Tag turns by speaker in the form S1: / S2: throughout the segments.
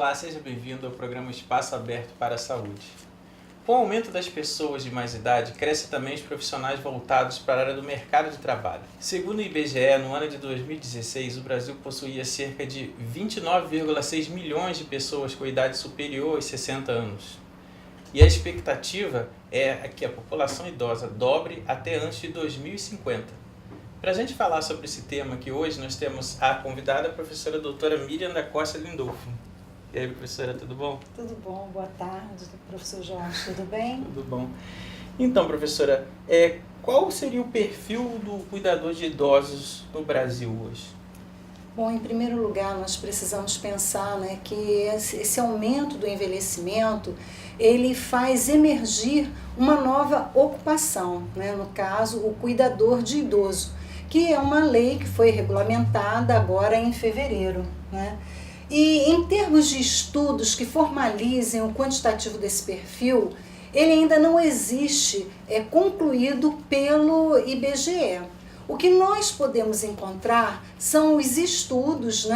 S1: Olá, seja bem-vindo ao programa Espaço Aberto para a Saúde. Com o aumento das pessoas de mais idade, cresce também os profissionais voltados para a área do mercado de trabalho. Segundo o IBGE, no ano de 2016, o Brasil possuía cerca de 29,6 milhões de pessoas com idade superior aos 60 anos. E a expectativa é que a população idosa dobre até antes de 2050. Para a gente falar sobre esse tema aqui hoje, nós temos a convidada, a professora doutora Miriam da Costa Lindolfo. E aí, professora, tudo bom?
S2: Tudo bom, boa tarde, professor Jorge, tudo bem?
S1: Tudo bom. Então, professora, qual seria o perfil do cuidador de idosos no Brasil hoje?
S2: Bom, em primeiro lugar, nós precisamos pensar, que esse aumento do envelhecimento, ele faz emergir uma nova ocupação, no caso, o cuidador de idoso, que é uma lei que foi regulamentada agora em fevereiro, E em termos de estudos que formalizem o quantitativo desse perfil, ele ainda não existe concluído pelo IBGE. O que nós podemos encontrar são os estudos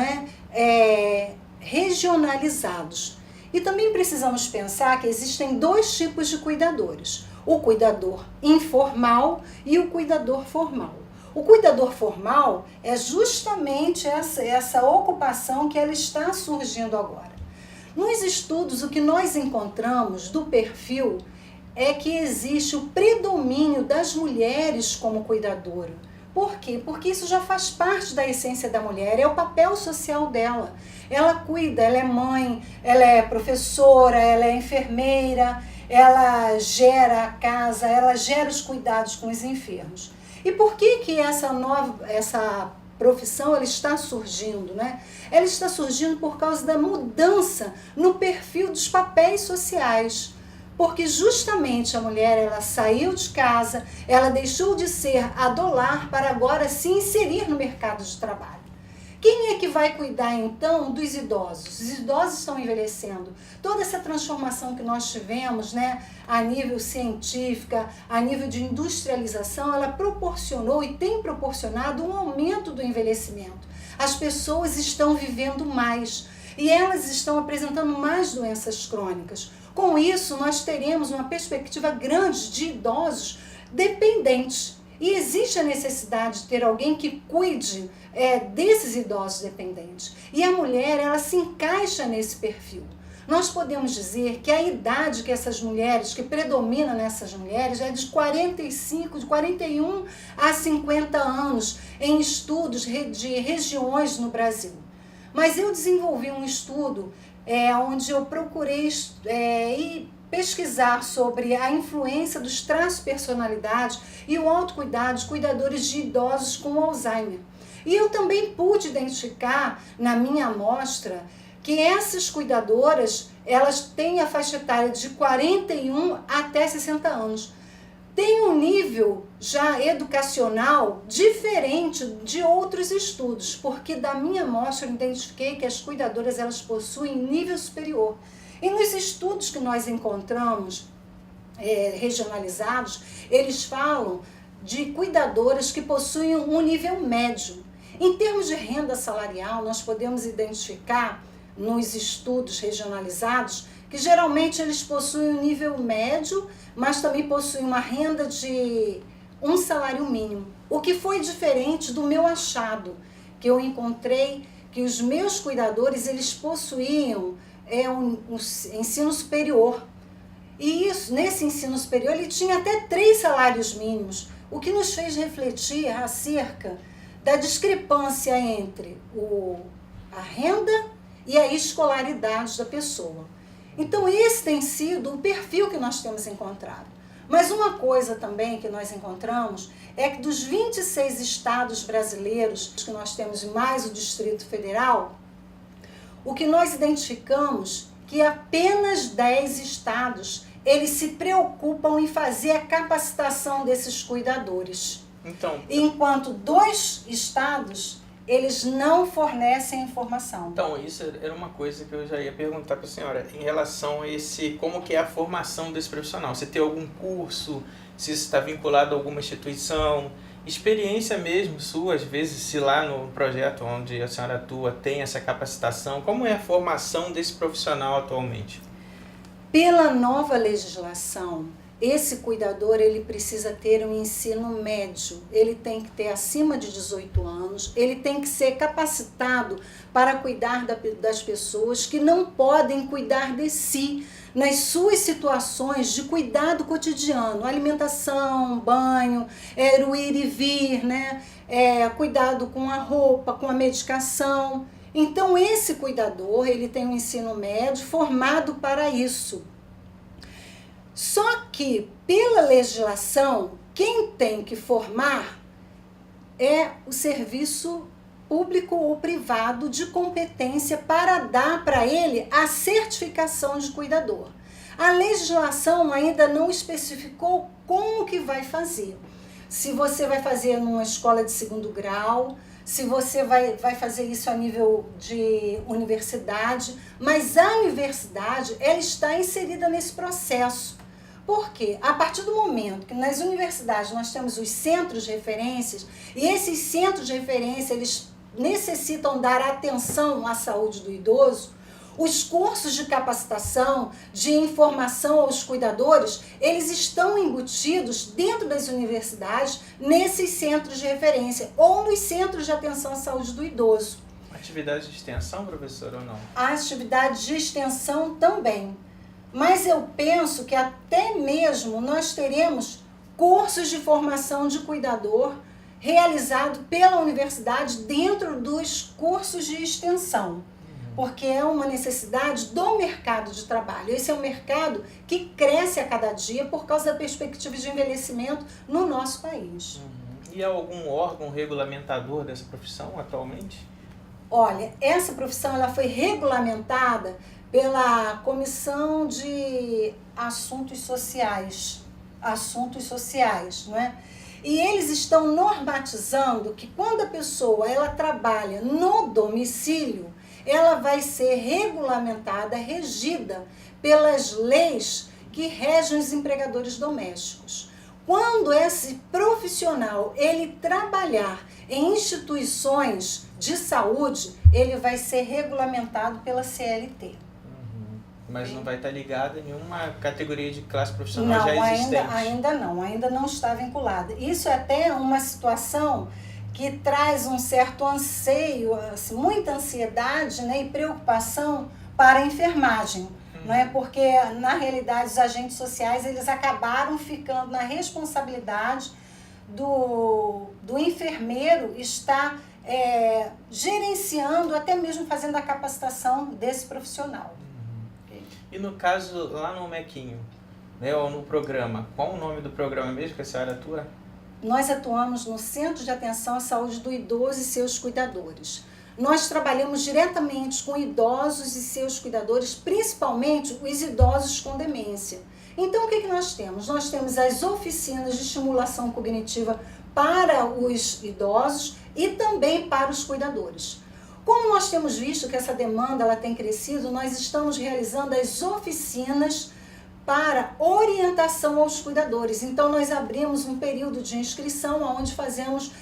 S2: regionalizados. E também precisamos pensar que existem dois tipos de cuidadores: o cuidador informal e o cuidador formal. O cuidador formal é justamente essa ocupação que ela está surgindo agora. Nos estudos, o que nós encontramos do perfil é que existe o predomínio das mulheres como cuidadora. Por quê? Porque isso já faz parte da essência da mulher, é o papel social dela. Ela cuida, ela é mãe, ela é professora, ela é enfermeira, ela gera a casa, ela gera os cuidados com os enfermos. E por que essa profissão ela está surgindo? Ela está surgindo por causa da mudança no perfil dos papéis sociais. Porque justamente a mulher, ela saiu de casa, ela deixou de ser a do lar para agora se inserir no mercado de trabalho. Quem é que vai cuidar então dos idosos? Os idosos estão envelhecendo. Toda essa transformação que nós tivemos, a nível científico, a nível de industrialização, ela proporcionou e tem proporcionado um aumento do envelhecimento. As pessoas estão vivendo mais e elas estão apresentando mais doenças crônicas. Com isso, nós teremos uma perspectiva grande de idosos dependentes. E existe a necessidade de ter alguém que cuide desses idosos dependentes. E a mulher, ela se encaixa nesse perfil. Nós podemos dizer que a idade que essas mulheres, que predomina nessas mulheres, é de 41 a 50 anos, em estudos de regiões no Brasil. Mas eu desenvolvi um estudo onde eu procurei pesquisar sobre a influência dos traços de personalidade e o autocuidado de cuidadores de idosos com Alzheimer. E eu também pude identificar na minha amostra que essas cuidadoras, elas têm a faixa etária de 41 até 60 anos. Tem um nível já educacional diferente de outros estudos, porque da minha amostra eu identifiquei que as cuidadoras, elas possuem nível superior. E nos estudos que nós encontramos regionalizados, eles falam de cuidadoras que possuem um nível médio. Em termos de renda salarial, nós podemos identificar nos estudos regionalizados que geralmente eles possuem um nível médio, mas também possuem uma renda de um salário mínimo. O que foi diferente do meu achado, que eu encontrei que os meus cuidadores, eles possuíam um ensino superior. E isso, nesse ensino superior, ele tinha até 3 salários mínimos, o que nos fez refletir acerca da discrepância entre a renda e a escolaridade da pessoa. Então, esse tem sido o perfil que nós temos encontrado. Mas uma coisa também que nós encontramos é que dos 26 estados brasileiros que nós temos, mais o Distrito Federal, o que nós identificamos que apenas 10 estados, eles se preocupam em fazer a capacitação desses cuidadores. Enquanto 2 estados, eles não fornecem informação.
S1: Então, isso era uma coisa que eu já ia perguntar para a senhora, em relação a como que é a formação desse profissional. Se tem algum curso, se isso está vinculado a alguma instituição, Experiência mesmo sua, às vezes, se lá no projeto onde a senhora atua tem essa capacitação, como é a formação desse profissional atualmente?
S2: Pela nova legislação, esse cuidador ele precisa ter um ensino médio, ele tem que ter acima de 18 anos, ele tem que ser capacitado para cuidar das pessoas que não podem cuidar de si, nas suas situações de cuidado cotidiano, alimentação, banho, o ir e vir, né? Cuidado com a roupa, com a medicação. Então esse cuidador ele tem um ensino médio formado para isso. Só que pela legislação, quem tem que formar é o serviço público ou privado de competência para dar para ele a certificação de cuidador. A legislação ainda não especificou como que vai fazer. Se você vai fazer numa escola de 2º grau, se você vai fazer isso a nível de universidade, mas a universidade ela está inserida nesse processo. Por quê? A partir do momento que nas universidades nós temos os centros de referências, e esses centros de referência eles necessitam dar atenção à saúde do idoso, os cursos de capacitação, de informação aos cuidadores, eles estão embutidos dentro das universidades, nesses centros de referência, ou nos centros de atenção à saúde do idoso.
S1: Atividade de extensão, professor, ou não?
S2: A atividade de extensão também. Mas eu penso que até mesmo nós teremos cursos de formação de cuidador realizado pela universidade dentro dos cursos de extensão, porque é uma necessidade do mercado de trabalho. Esse é um mercado que cresce a cada dia por causa da perspectiva de envelhecimento no nosso país.
S1: E há algum órgão regulamentador dessa profissão atualmente?
S2: Olha, essa profissão ela foi regulamentada pela Comissão de Assuntos Sociais, não é? E eles estão normatizando que quando a pessoa ela trabalha no domicílio, ela vai ser regulamentada, regida pelas leis que regem os empregadores domésticos. Quando esse profissional ele trabalhar em instituições de saúde, ele vai ser regulamentado pela CLT.
S1: Mas não vai estar ligado a nenhuma categoria de classe profissional já existente?
S2: Ainda não está vinculada. Isso é até uma situação que traz um certo anseio, assim, muita ansiedade, né, e preocupação para a enfermagem. Não é? Porque, na realidade, os agentes sociais eles acabaram ficando na responsabilidade do enfermeiro estar gerenciando, até mesmo fazendo a capacitação desse profissional.
S1: E no caso, lá no MECinho, né, ou no programa, qual o nome do programa mesmo que a senhora atua?
S2: Nós atuamos no Centro de Atenção à Saúde do Idoso e seus cuidadores. Nós trabalhamos diretamente com idosos e seus cuidadores, principalmente os idosos com demência. Então, o que nós temos? Nós temos as oficinas de estimulação cognitiva para os idosos e também para os cuidadores. Como nós temos visto que essa demanda ela tem crescido, nós estamos realizando as oficinas para orientação aos cuidadores. Então, nós abrimos um período de inscrição onde fazemos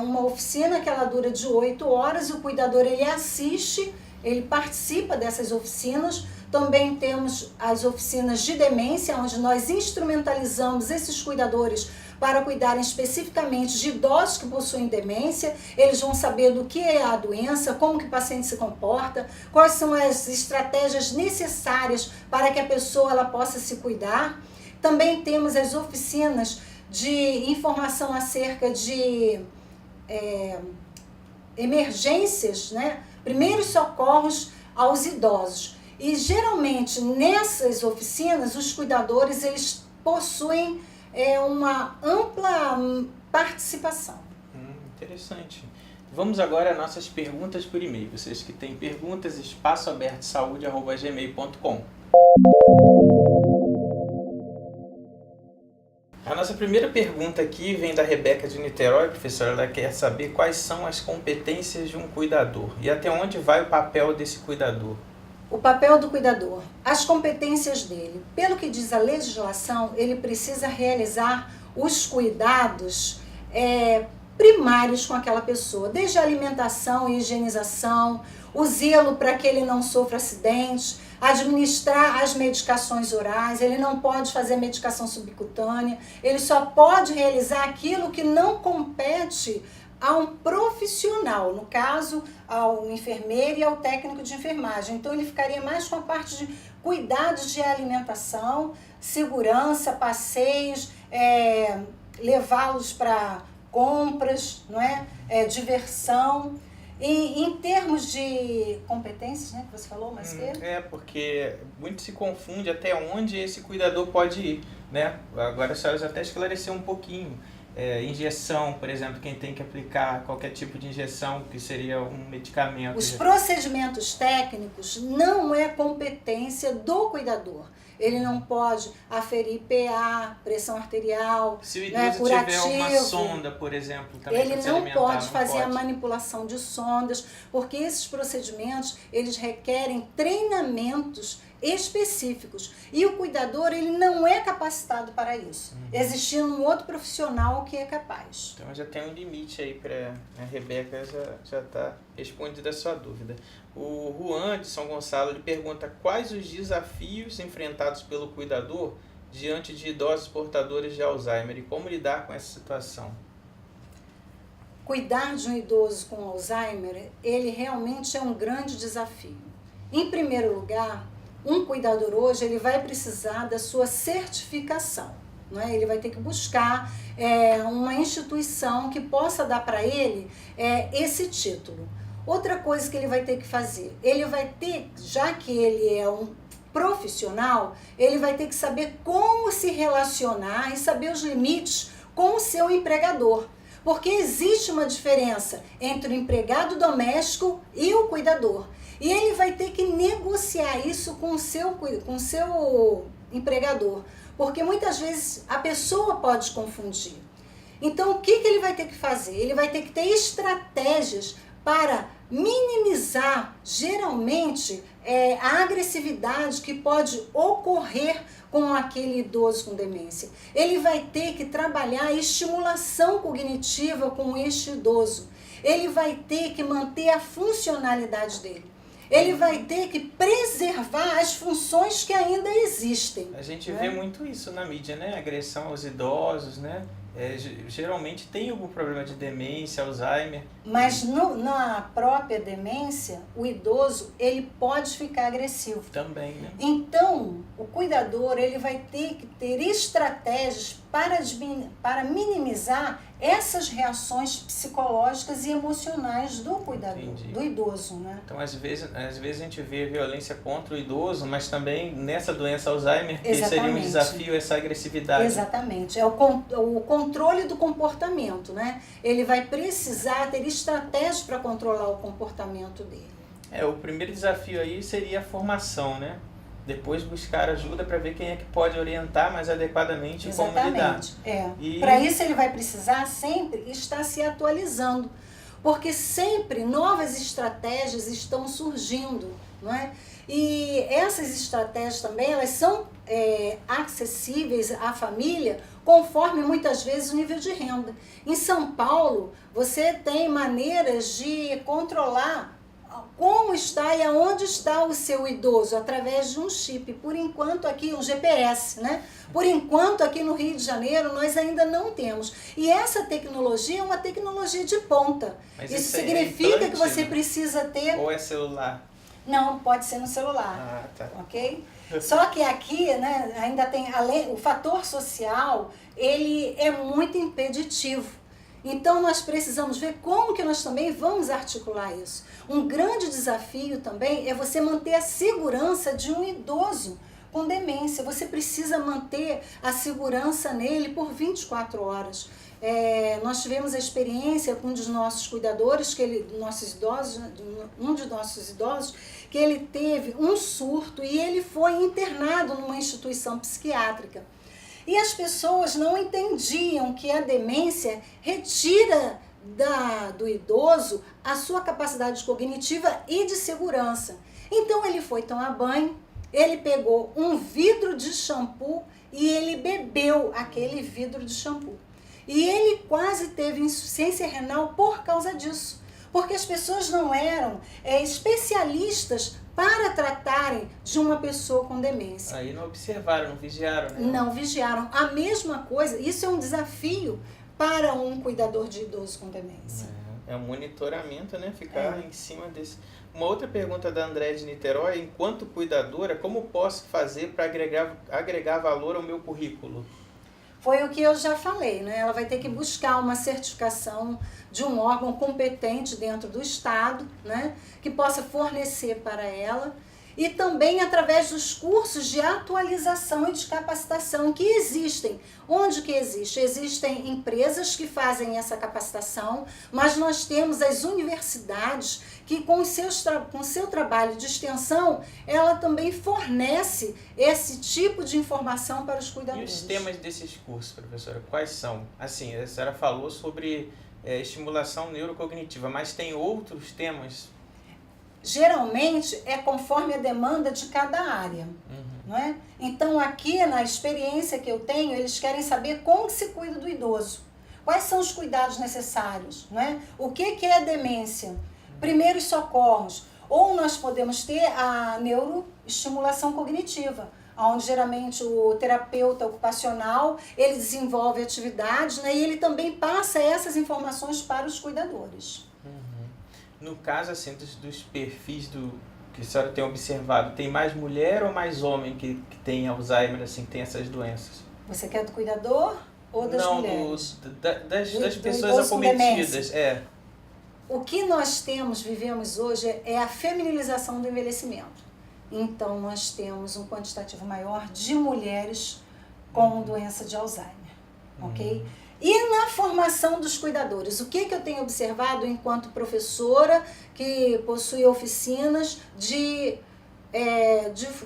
S2: uma oficina que ela dura de 8 horas, e o cuidador ele assiste, ele participa dessas oficinas. Também temos as oficinas de demência, onde nós instrumentalizamos esses cuidadores para cuidarem especificamente de idosos que possuem demência. Eles vão saber do que é a doença, como que o paciente se comporta, quais são as estratégias necessárias para que a pessoa ela possa se cuidar. Também temos as oficinas de informação acerca de emergências, né? Primeiros socorros aos idosos. E geralmente nessas oficinas os cuidadores eles possuem uma ampla participação.
S1: Interessante. Vamos agora às nossas perguntas por e-mail. Vocês que têm perguntas, espaçoabertosaude@gmail.com. A nossa primeira pergunta aqui vem da Rebeca de Niterói, professora. Ela quer saber quais são as competências de um cuidador e até onde vai o papel desse cuidador.
S2: O papel do cuidador, as competências dele. Pelo que diz a legislação, ele precisa realizar os cuidados primários com aquela pessoa, desde a alimentação e higienização, o zelo para que ele não sofra acidentes, administrar as medicações orais, ele não pode fazer medicação subcutânea, ele só pode realizar aquilo que não compete a um profissional, no caso, ao enfermeiro e ao técnico de enfermagem. Então, ele ficaria mais com a parte de cuidados de alimentação, segurança, passeios, levá-los para compras, não é? Diversão. E em termos de competências, né, que você falou, mas
S1: porque muito se confunde até onde esse cuidador pode ir, né? Agora a senhora até esclareceu um pouquinho. Injeção, por exemplo, quem tem que aplicar qualquer tipo de injeção, que seria um medicamento.
S2: Os procedimentos técnicos não é competência do cuidador. Ele não pode aferir PA, pressão arterial,
S1: se o idoso tiver uma sonda, por exemplo, também
S2: ele não pode fazer a manipulação de sondas, porque esses procedimentos, eles requerem treinamentos específicos. E o cuidador, ele não é capacitado para isso, existindo um outro profissional que é capaz.
S1: Então já tem um limite aí para a Rebeca, já está respondida a sua dúvida. O Juan de São Gonçalo lhe pergunta quais os desafios enfrentados pelo cuidador diante de idosos portadores de Alzheimer e como lidar com essa situação.
S2: Cuidar de um idoso com Alzheimer, ele realmente é um grande desafio. Em primeiro lugar, um cuidador hoje ele vai precisar da sua certificação, não é? Ele vai ter que buscar uma instituição que possa dar para ele esse título. Outra coisa que ele vai ter que fazer, ele vai ter, já que ele é um profissional, ele vai ter que saber como se relacionar e saber os limites com o seu empregador. Porque existe uma diferença entre o empregado doméstico e o cuidador. E ele vai ter que negociar isso com o seu empregador. Porque muitas vezes a pessoa pode confundir. Então, o que ele vai ter que fazer? Ele vai ter que ter estratégias para minimizar, geralmente, a agressividade que pode ocorrer com aquele idoso com demência. Ele vai ter que trabalhar a estimulação cognitiva com este idoso. Ele vai ter que manter a funcionalidade dele. Ele vai ter que preservar as funções que ainda existem.
S1: A gente vê muito isso na mídia, né? Agressão aos idosos, né? Geralmente tem algum problema de demência, Alzheimer.
S2: Mas na própria demência, o idoso ele pode ficar agressivo.
S1: Também, né?
S2: Então, o cuidador ele vai ter que ter estratégias para minimizar essas reações psicológicas e emocionais do cuidador, do idoso, né?
S1: Então, às vezes a gente vê violência contra o idoso, mas também nessa doença Alzheimer, que seria um desafio essa agressividade.
S2: Exatamente. É o controle do comportamento, né? Ele vai precisar ter estratégias para controlar o comportamento dele.
S1: O primeiro desafio aí seria a formação, né? Depois buscar ajuda para ver quem é que pode orientar mais adequadamente como lidar.
S2: Para isso ele vai precisar sempre estar se atualizando, porque sempre novas estratégias estão surgindo, não é? E essas estratégias também, elas são acessíveis à família conforme muitas vezes o nível de renda. Em São Paulo, você tem maneiras de controlar como está e aonde está o seu idoso através de um chip. Por enquanto aqui, um GPS, né? Por enquanto aqui no Rio de Janeiro nós ainda não temos. E essa tecnologia é uma tecnologia de ponta.
S1: Mas
S2: isso significa que você precisa ter...
S1: Ou é celular?
S2: Não, pode ser no celular.
S1: Tá.
S2: Ok? Só que aqui, né, ainda tem, o fator social, ele é muito impeditivo. Então, nós precisamos ver como que nós também vamos articular isso. Um grande desafio também é você manter a segurança de um idoso com demência. Você precisa manter a segurança nele por 24 horas. Nós tivemos a experiência com um dos nossos cuidadores, um de nossos idosos, que ele teve um surto e ele foi internado numa instituição psiquiátrica. E as pessoas não entendiam que a demência retira do idoso a sua capacidade cognitiva e de segurança. Então ele foi tomar banho, ele pegou um vidro de shampoo e ele bebeu aquele vidro de shampoo. E ele quase teve insuficiência renal por causa disso. Porque as pessoas não eram especialistas para tratarem de uma pessoa com demência.
S1: Aí não observaram, não vigiaram, né?
S2: Não vigiaram. A mesma coisa, isso é um desafio para um cuidador de idoso com demência.
S1: É um monitoramento, né? Ficar em cima desse... Uma outra pergunta da André de Niterói: enquanto cuidadora, como posso fazer para agregar valor ao meu currículo?
S2: Foi o que eu já falei, né? Ela vai ter que buscar uma certificação de um órgão competente dentro do Estado, né? Que possa fornecer para ela. E também através dos cursos de atualização e de capacitação que existem. Onde que existe? Existem empresas que fazem essa capacitação, mas nós temos as universidades que com o seu trabalho de extensão, ela também fornece esse tipo de informação para os
S1: E
S2: cuidadores.
S1: os temas desses cursos, professora, quais são? Assim, a senhora falou sobre estimulação neurocognitiva, mas tem outros temas?
S2: Geralmente é conforme a demanda de cada área, não é? Então aqui na experiência que eu tenho, eles querem saber como se cuida do idoso, quais são os cuidados necessários, não é? O que é demência, primeiros socorros, ou nós podemos ter a neuroestimulação cognitiva, onde geralmente o terapeuta ocupacional, ele desenvolve atividades, né? E ele também passa essas informações para os cuidadores.
S1: No caso, assim, dos perfis que a senhora tem observado, tem mais mulher ou mais homem que tem Alzheimer, assim, que tem essas doenças?
S2: Você quer do cuidador ou das mulheres?
S1: Das pessoas acometidas.
S2: O que nós vivemos hoje é a feminilização do envelhecimento. Então, nós temos um quantitativo maior de mulheres com doença de Alzheimer, ok? E na formação dos cuidadores, o que eu tenho observado enquanto professora que possui oficinas de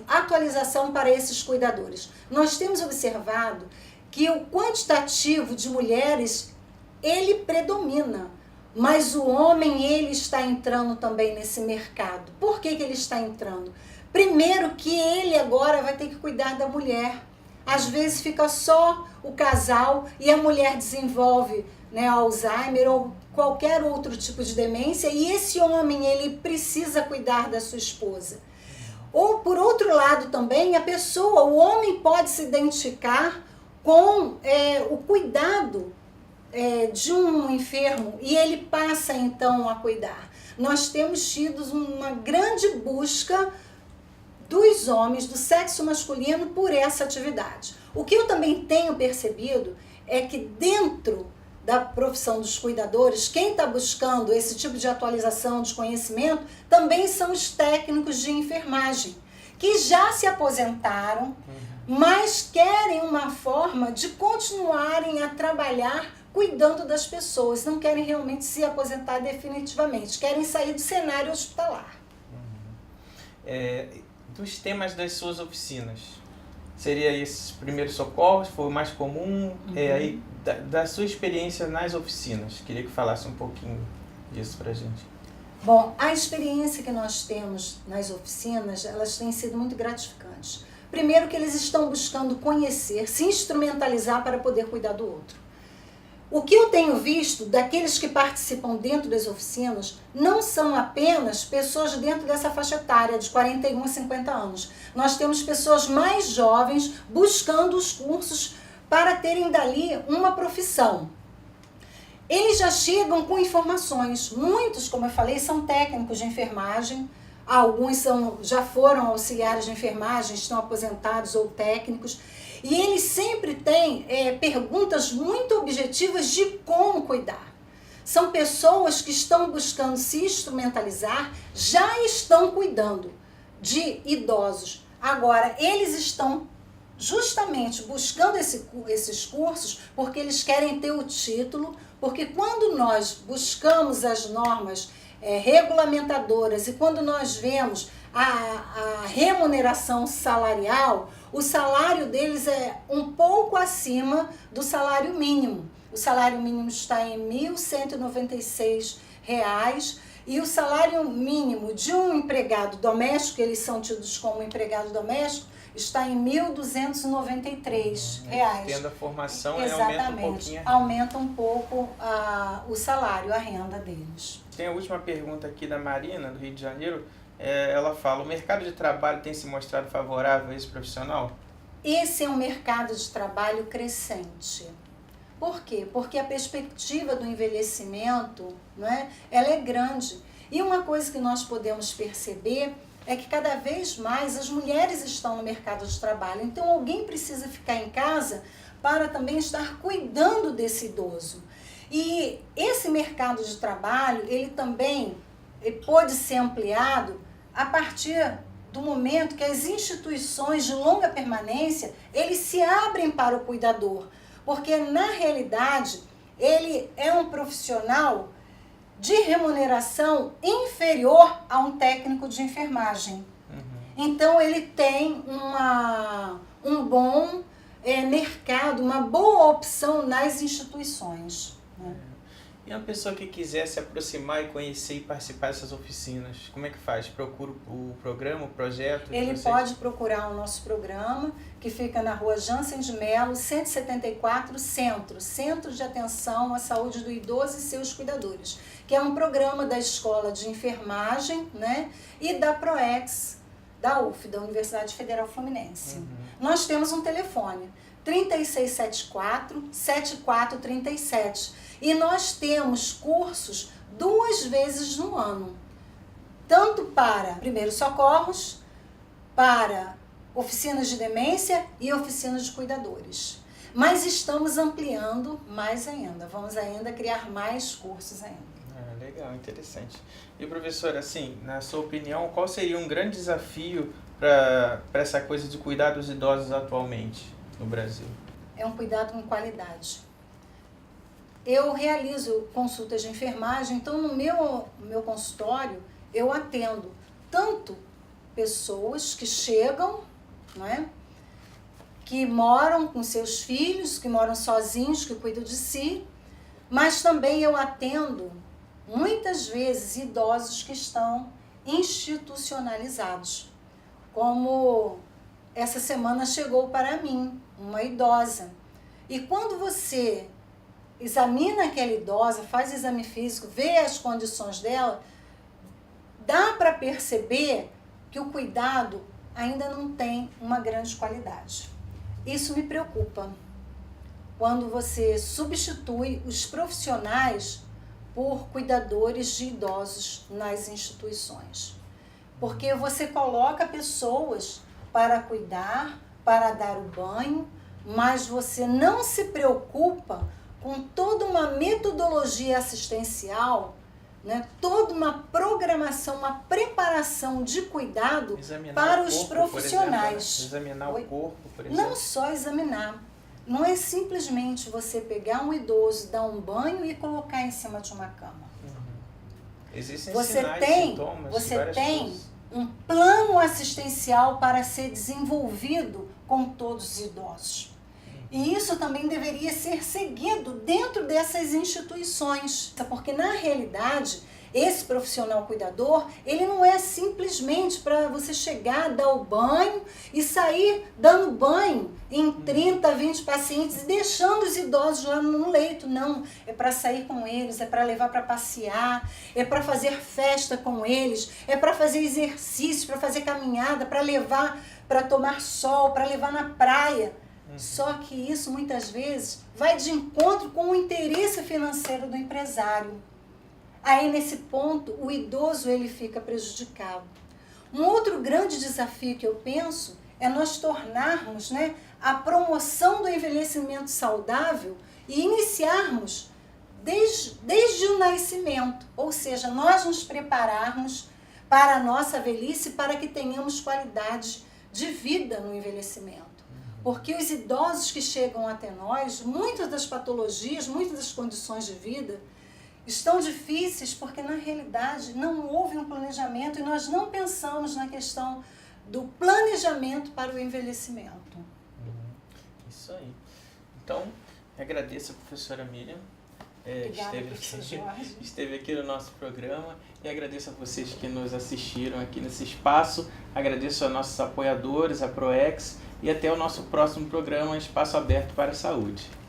S2: atualização para esses cuidadores? Nós temos observado que o quantitativo de mulheres, ele predomina, mas o homem, ele está entrando também nesse mercado. Por que ele está entrando? Primeiro que ele agora vai ter que cuidar da mulher. Às vezes fica só o casal e a mulher desenvolve, né, Alzheimer ou qualquer outro tipo de demência, e esse homem, ele precisa cuidar da sua esposa. Ou por outro lado também, o homem pode se identificar com o cuidado de um enfermo e ele passa então a cuidar. Nós temos tido uma grande busca dos homens, do sexo masculino, por essa atividade. O que eu também tenho percebido é que dentro da profissão dos cuidadores, quem está buscando esse tipo de atualização de conhecimento também são os técnicos de enfermagem, que já se aposentaram, mas querem uma forma de continuarem a trabalhar cuidando das pessoas, não querem realmente se aposentar definitivamente, querem sair do cenário hospitalar.
S1: Dos temas das suas oficinas, seria esses primeiros socorros, foi o mais comum, aí, da sua experiência nas oficinas, queria que falasse um pouquinho disso pra gente.
S2: Bom, a experiência que nós temos nas oficinas, elas têm sido muito gratificantes. Primeiro que eles estão buscando conhecer, se instrumentalizar para poder cuidar do outro. O que eu tenho visto daqueles que participam dentro das oficinas não são apenas pessoas dentro dessa faixa etária de 41 a 50 anos. Nós temos pessoas mais jovens buscando os cursos para terem dali uma profissão. Eles já chegam com informações. Muitos, como eu falei, são técnicos de enfermagem. Alguns já foram auxiliares de enfermagem, estão aposentados ou técnicos. E eles sempre têm perguntas muito objetivas de como cuidar. São pessoas que estão buscando se instrumentalizar, já estão cuidando de idosos. Agora, eles estão justamente buscando esses cursos porque eles querem ter o título, porque quando nós buscamos as normas regulamentadoras e quando nós vemos a remuneração salarial, o salário deles é um pouco acima do salário mínimo. O salário mínimo está em R$ 1.196 e o salário mínimo de um empregado doméstico, eles são tidos como empregado doméstico, está em R$ 1.293.
S1: Tendo a formação,
S2: Exatamente.
S1: aumenta um pouquinho.
S2: Aumenta um pouco o salário, a renda deles.
S1: Tem a última pergunta aqui da Marina, do Rio de Janeiro. Ela fala, o mercado de trabalho tem se mostrado favorável a esse profissional?
S2: Esse é um mercado de trabalho crescente. Por quê? Porque a perspectiva do envelhecimento, né, ela é grande. E uma coisa que nós podemos perceber é que cada vez mais as mulheres estão no mercado de trabalho. Então alguém precisa ficar em casa para também estar cuidando desse idoso. E esse mercado de trabalho, ele também pode ser ampliado a partir do momento que as instituições de longa permanência, eles se abrem para o cuidador. Porque, na realidade, ele é um profissional de remuneração inferior a um técnico de enfermagem. Então, ele tem um bom mercado, uma boa opção nas instituições.
S1: E uma pessoa que quiser se aproximar e conhecer e participar dessas oficinas, como é que faz? Procura o programa, o projeto?
S2: Ele pode procurar o nosso programa, que fica na rua Jansen de Melo, 174, Centro de Atenção à Saúde do Idoso e seus Cuidadores, que é um programa da Escola de Enfermagem, né, e da PROEX, da UF, da Universidade Federal Fluminense. Nós temos um telefone, 3674-7437. E nós temos cursos 2 vezes no ano, tanto para primeiros socorros, para oficinas de demência e oficinas de cuidadores. Mas estamos ampliando mais ainda, vamos ainda criar mais cursos ainda.
S1: Legal, interessante. E professora, assim, na sua opinião, qual seria um grande desafio para essa coisa de cuidar dos idosos atualmente no Brasil?
S2: É um cuidado com qualidade. Eu realizo consultas de enfermagem, então no meu consultório eu atendo tanto pessoas que chegam, não é? Que moram com seus filhos, que moram sozinhos, que cuidam de si, mas também eu atendo muitas vezes idosos que estão institucionalizados. Como essa semana chegou para mim uma idosa. E quando você examina aquela idosa, faz exame físico, vê as condições dela, dá para perceber que o cuidado ainda não tem uma grande qualidade. Isso me preocupa, quando você substitui os profissionais por cuidadores de idosos nas instituições. Porque você coloca pessoas para cuidar, para dar o banho, mas você não se preocupa com toda uma metodologia assistencial, né, toda uma programação, uma preparação de cuidado para os profissionais.
S1: Examinar o corpo, por exemplo.
S2: Não só examinar. Não é simplesmente você pegar um idoso, dar um banho e colocar em cima de uma cama.
S1: Existem
S2: Você
S1: sinais,
S2: tem,
S1: sintomas,
S2: você tem um plano assistencial para ser desenvolvido com todos os idosos. E isso também deveria ser seguido dentro dessas instituições, porque na realidade esse profissional cuidador, ele não é simplesmente para você chegar, dar o banho e sair dando banho em 30, 20 pacientes e deixando os idosos lá no leito. Não, é para sair com eles, é para levar para passear, é para fazer festa com eles, é para fazer exercício, para fazer caminhada, para levar para tomar sol, para levar na praia. Só que isso muitas vezes vai de encontro com o interesse financeiro do empresário. Aí nesse ponto o idoso ele fica prejudicado. Um outro grande desafio que eu penso é nós tornarmos, né, a promoção do envelhecimento saudável e iniciarmos desde o nascimento, ou seja, nós nos prepararmos para a nossa velhice para que tenhamos qualidade de vida no envelhecimento. Porque os idosos que chegam até nós, muitas das patologias, muitas das condições de vida estão difíceis porque na realidade não houve um planejamento e nós não pensamos na questão do planejamento para o envelhecimento.
S1: Isso aí. Então, agradeço a professora Miriam
S2: Obrigada, professor Jorge.
S1: Esteve aqui no nosso programa e agradeço a vocês que nos assistiram aqui nesse espaço, agradeço aos nossos apoiadores, a ProEx, e até o nosso próximo programa Espaço Aberto para a Saúde.